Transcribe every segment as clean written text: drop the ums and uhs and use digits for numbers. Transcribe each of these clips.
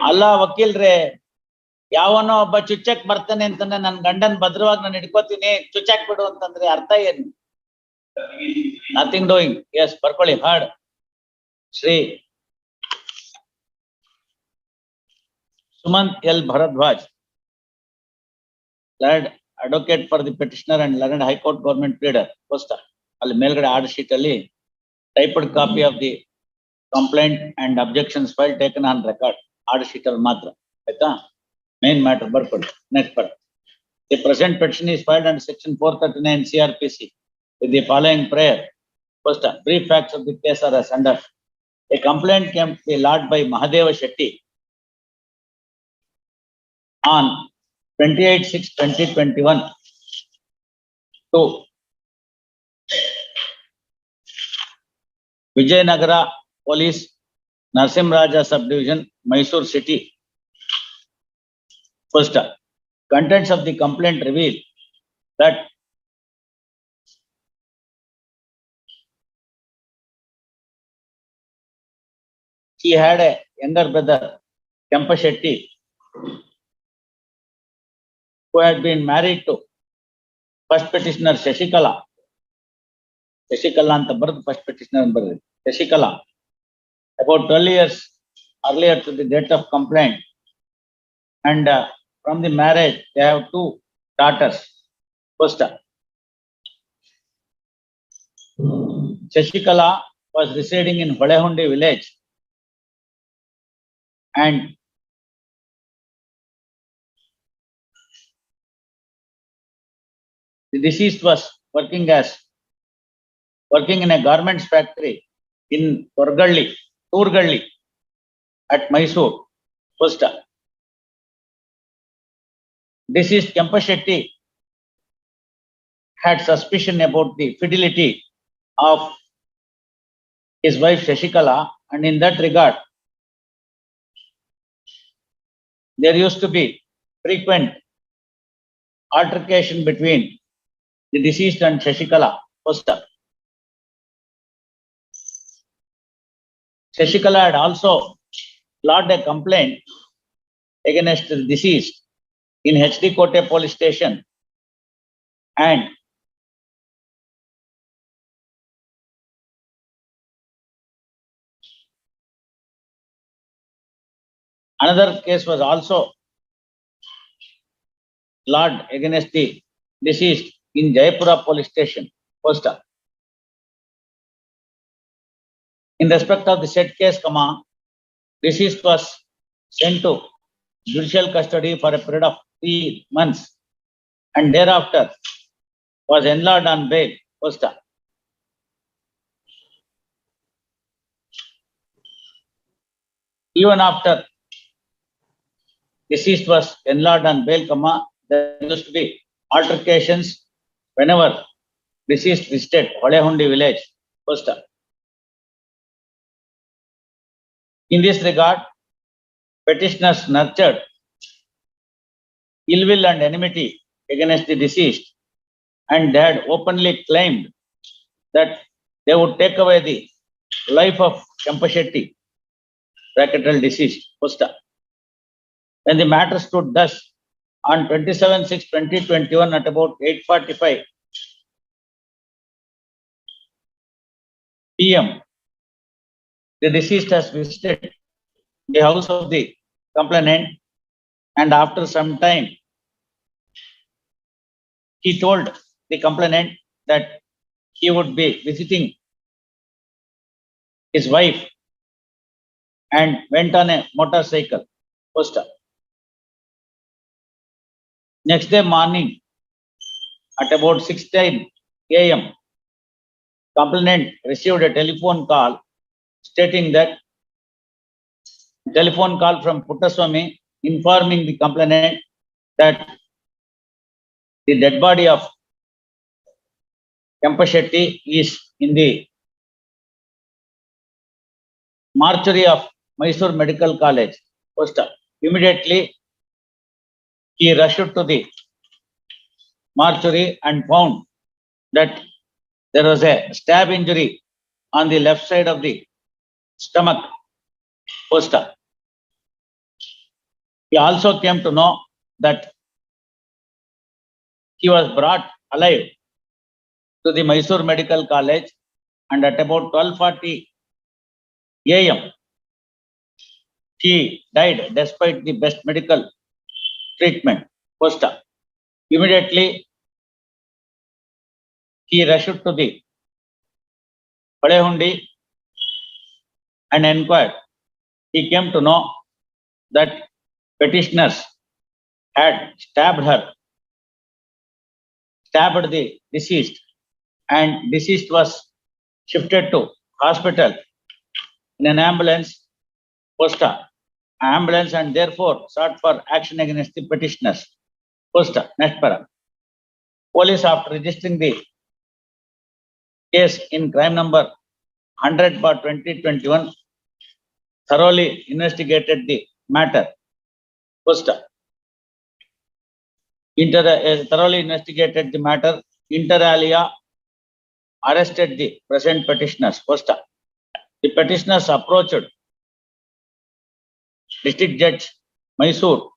ಅಲ್ಲ ವಕೀಲ್ರೆ, ಯಾವನೋ ಒಬ್ಬ ಚುಚ್ಚಕ್ ಬರ್ತಾನೆ ಅಂತಂದ್ರೆ ನನ್ ಗಂಡನ್ ಭದ್ರವಾಗಿ ನಾನು ಹಿಡ್ಕೋತೀನಿ, ಚುಚ್ಚಾಕ್ ಬಿಡು ಅಂತಂದ್ರೆ ಅರ್ಥ ಏನು? Nothing doing. ಎಸ್, ಬರ್ಕೊಳ್ಳಿ. Hard Shri Sumant L. Bharadwaj, learned advocate for the petitioner and learned High Court government pleader. Posta. ಅಲ್ಲಿ ಮೇಲ್ಗಡೆ ಆರ್ಡರ್ ಶೀಟ್ ಅಲ್ಲಿ typed copy of the complaint and objections file taken on record. Order sheet ಅಲ್ಲಿ ಮಾತ್ರ, ಆಯ್ತಾ? Main matter ಬರ್ಕೊಳ್ಳಿ. Next part. The present petition is filed under section 439 CRPC with the following prayer. Posta. Brief facts of the case are as under. A complaint came to be lodged by Mahadeva Shetty on 28/6/2021 to Vijayanagara Police, Narsimraja Subdivision, Mysore City. First, contents of the complaint reveal that he had a younger brother, Kempa Shetty, who had been married to first petitioner Shashikala. Shashikala anta baradu first petitioner baradu. Shashikala, about 12 years earlier to the date of complaint, and from the marriage they have 2 daughters. First, Shashikala was residing in Holehundi village and the deceased was working in a garments factory in Turgalli at Mysore. First, deceased Kempa Shetty had suspicion about the fidelity of his wife Shashikala, and in that regard, there used to be frequent altercation between the deceased and Shashikala. First, Shashikala had also lodged a complaint against the deceased in HD Kote police station, and another case was also lodged against the deceased in Jayapura police station. First, in respect of the said case, deceased was sent to judicial custody for a period of 3 months and thereafter was enlarged on bail. First, even after deceased was enlarged on bail, there used to be altercations whenever deceased visited Holehundi village. First, in this regard, petitioners nurtured ill will and enmity against the deceased, and they had openly claimed that they would take away the life of Kempa Shetty, bracketal deceased. First, when the matter stood thus, on 27/6/2021 at about 8:45 PM, the deceased has visited the house of the complainant, and after some time, he told the complainant that he would be visiting his wife and went on a motorcycle. First, next day morning at about 6:10 AM, complainant received a telephone call stating that telephone call from Puttaswamy informing the complainant that the dead body of Kempa Shetty is in the mortuary of Mysore Medical College. First, immediately he rushed to the mortuary and found that there was a stab injury on the left side of the stomach. First, He also came to know that he was brought alive to the Mysore Medical College, and at about 12:40 a.m. he died despite the best medical treatment. Posta. Immediately he rushed to the Palehundi and inquired. He came to know that petitioners had stabbed the deceased, and deceased was shifted to hospital in an ambulance. Posta. Ambulance, and therefore sought for action against the petitioners. Posta. Next para. Police, after registering the case in crime number 100/2021, thoroughly investigated the matter. Posta. Thoroughly investigated the matter, inter alia arrested the present petitioners. Posta. The petitioners approached District Judge Mysore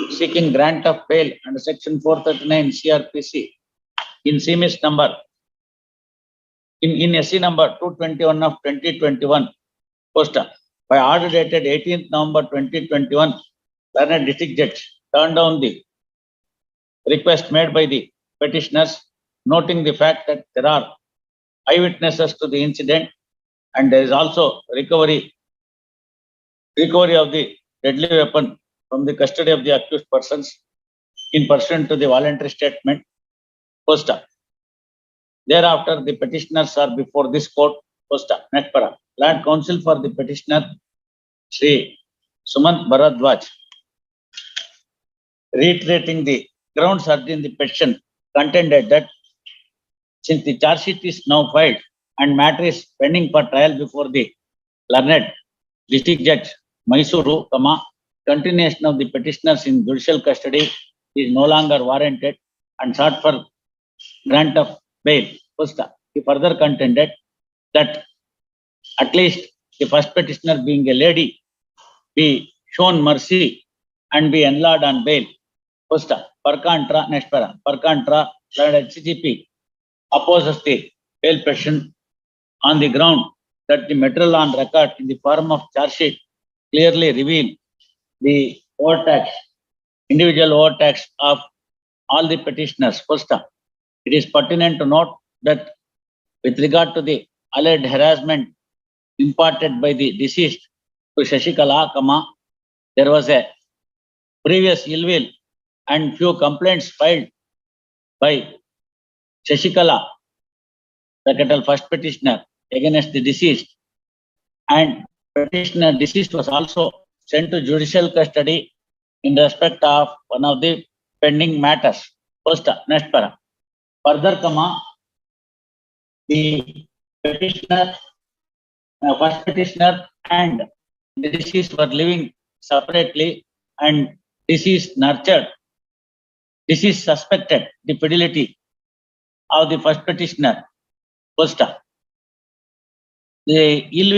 seeking grant of bail under Section 439 CRPC in SC number 221 of 2021. Posta. By order dated 18th November 2021, Learned District Judge turned down the request made by the petitioners, noting the fact that there are eyewitnesses to the incident and there is also recovery of the deadly weapon from the custody of the accused persons in pursuant to the voluntary statement. Posta. Thereafter, the petitioners are before this court. Posta. Next para. Land counsel for the petitioner, Shri Sumant Bharadwaj, reiterating the grounds urged in the petition, contended that since the charge sheet is now filed and matter is pending for trial before the Learned District Judge Mysuru, continuation of the petitioners in judicial custody is no longer warranted and sought for grant of bail. Posta. He further contended that at least the first petitioner, being a lady, be shown mercy and be enlarged on bail. Posta. Per contra, next para. Per contra, HCGP opposes the bail petition on the ground that the material on record in the form of charge sheet clearly reveal the overtax, individual overtax of all the petitioners. Posta. It is pertinent to note that with regard to the alleged harassment imparted by the deceased to Shashikala, there was a previous ill will and few complaints filed by Shashikala, the capital first petitioner, against the deceased, and petitioner deceased was also sent to judicial custody in respect of one of the pending matters. Posta. Next para. Further, the petitioner, first petitioner and the deceased were living separately, and deceased suspected the fidelity of the first petitioner. Posta. The ill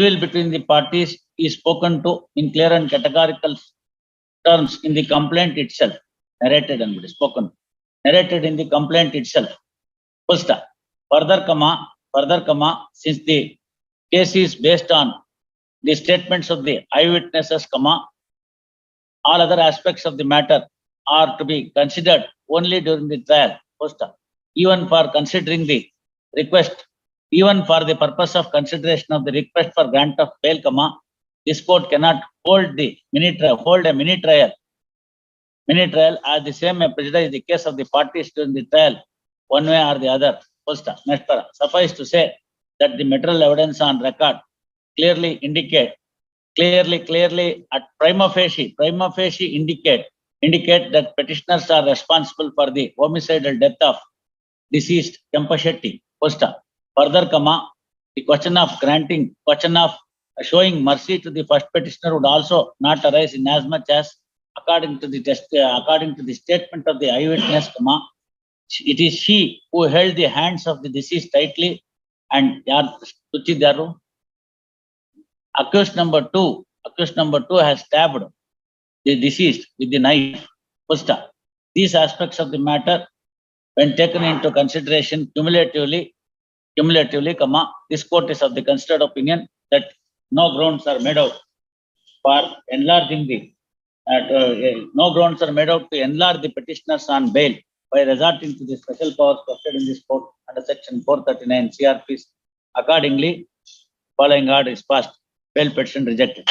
will between the parties is spoken to in clear and categorical terms in the complaint itself, narrated in the complaint itself. Posta. Further, since the case is based on the statements of the eyewitnesses, all other aspects of the matter are to be considered only during the trial. Posta. Even for considering the request, even for the purpose of consideration of the request for grant of bail, this court cannot hold a mini trial as the same may prejudice the case of the parties during the trial one way or the other. Posta. Next para. Suffice to say that the material evidence on record clearly indicate at prima facie indicate that petitioners are responsible for the homicidal death of deceased Kempa Shetty. Posta. Further, the question of showing mercy to the first petitioner would also not arise in as much as according to the statement of the eyewitness, it is she who held the hands of the deceased tightly and accused number 2 Accused number 2 has stabbed the deceased with the knife. First, these aspects of the matter, when taken into consideration cumulatively, this court is of the considered opinion that no grounds are made out for enlarging no grounds are made out to enlarge the petitioners on bail by resorting to the special powers vested in this court under section 439 CRPs. Accordingly, following order is passed, bail petition rejected.